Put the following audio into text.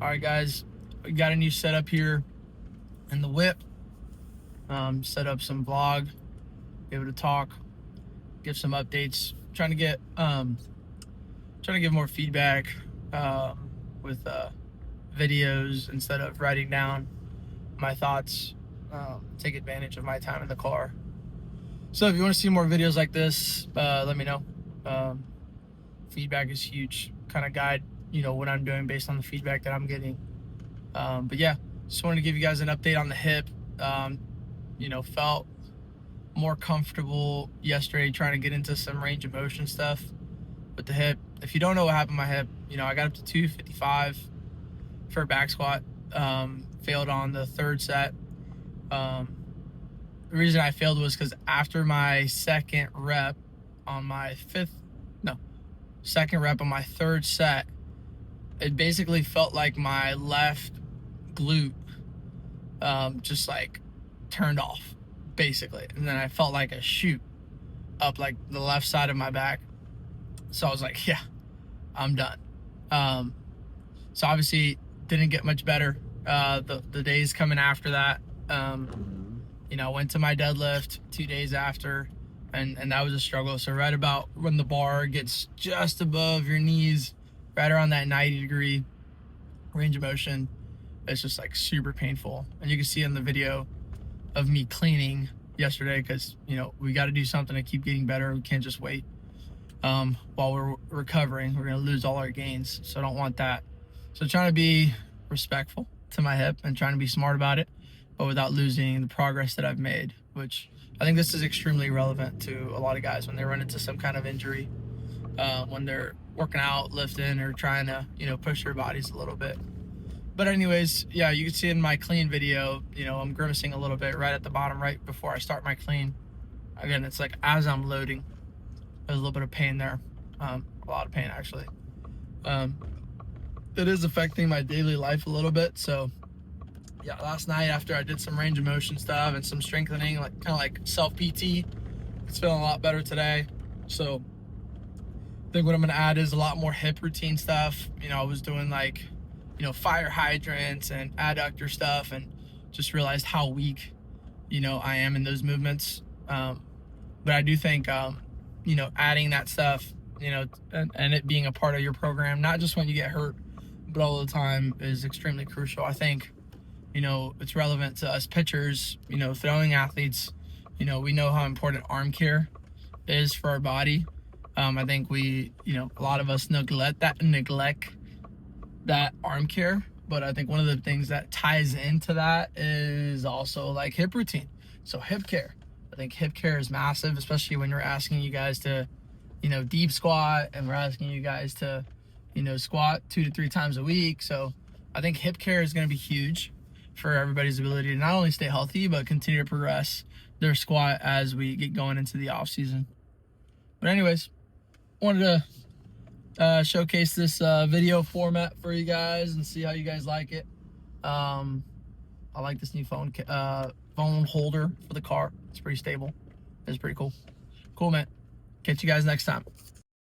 All right, guys, we got a new setup here in the whip. Set up some vlog, be able to talk, give some updates. Trying to give more feedback with videos instead of writing down my thoughts. Take advantage of my time in the car. So if you want to see more videos like this, let me know. Feedback is huge. Kind of guide, what I'm doing based on the feedback that I'm getting. But yeah, just wanted to give you guys an update on the hip. Felt more comfortable yesterday trying to get into some range of motion stuff with the hip. If you don't know what happened to my hip, I got up to 255 for a back squat. Failed on the third set. The reason I failed was because after my second rep on my third set, it basically felt like my left glute just like turned off, basically. And then I felt like a shoot up like the left side of my back. So I was like, yeah, I'm done. So obviously didn't get much better the days coming after that. I went to my deadlift 2 days after, and that was a struggle. So right about when the bar gets just above your knees, right around that 90-degree range of motion, it's just like super painful. And you can see in the video of me cleaning yesterday, because we got to do something to keep getting better. We can't just wait while we're recovering. We're gonna lose all our gains, so I don't want that. So trying to be respectful to my hip and trying to be smart about it, but without losing the progress that I've made, which I think this is extremely relevant to a lot of guys when they run into some kind of injury, when they're working out, lifting, or trying to push their bodies a little bit. But anyways, yeah, you can see in my clean video, I'm grimacing a little bit right at the bottom, right before I start my clean. Again, it's like as I'm loading, there's a little bit of pain there, a lot of pain actually. It is affecting my daily life a little bit. So yeah, last night after I did some range of motion stuff and some strengthening, like kind of like self PT, it's feeling a lot better today. So I think what I'm gonna add is a lot more hip routine stuff. I was doing like fire hydrants and adductor stuff, and just realized how weak I am in those movements. But I do think adding that stuff, and it being a part of your program, not just when you get hurt, but all the time, is extremely crucial. I think it's relevant to us pitchers, throwing athletes. We know how important arm care is for our body. I think a lot of us neglect that arm care, but I think one of the things that ties into that is also like hip routine. So hip care, I think hip care is massive, especially when we're asking you guys to deep squat, and we're asking you guys to squat 2 to 3 times a week. So I think hip care is going to be huge for everybody's ability to not only stay healthy but continue to progress their squat as we get going into the off season. But anyways, wanted to showcase this video format for you guys and see how you guys like it. I like this new phone holder for the car. It's pretty stable. It's pretty cool. Cool, man. Catch you guys next time.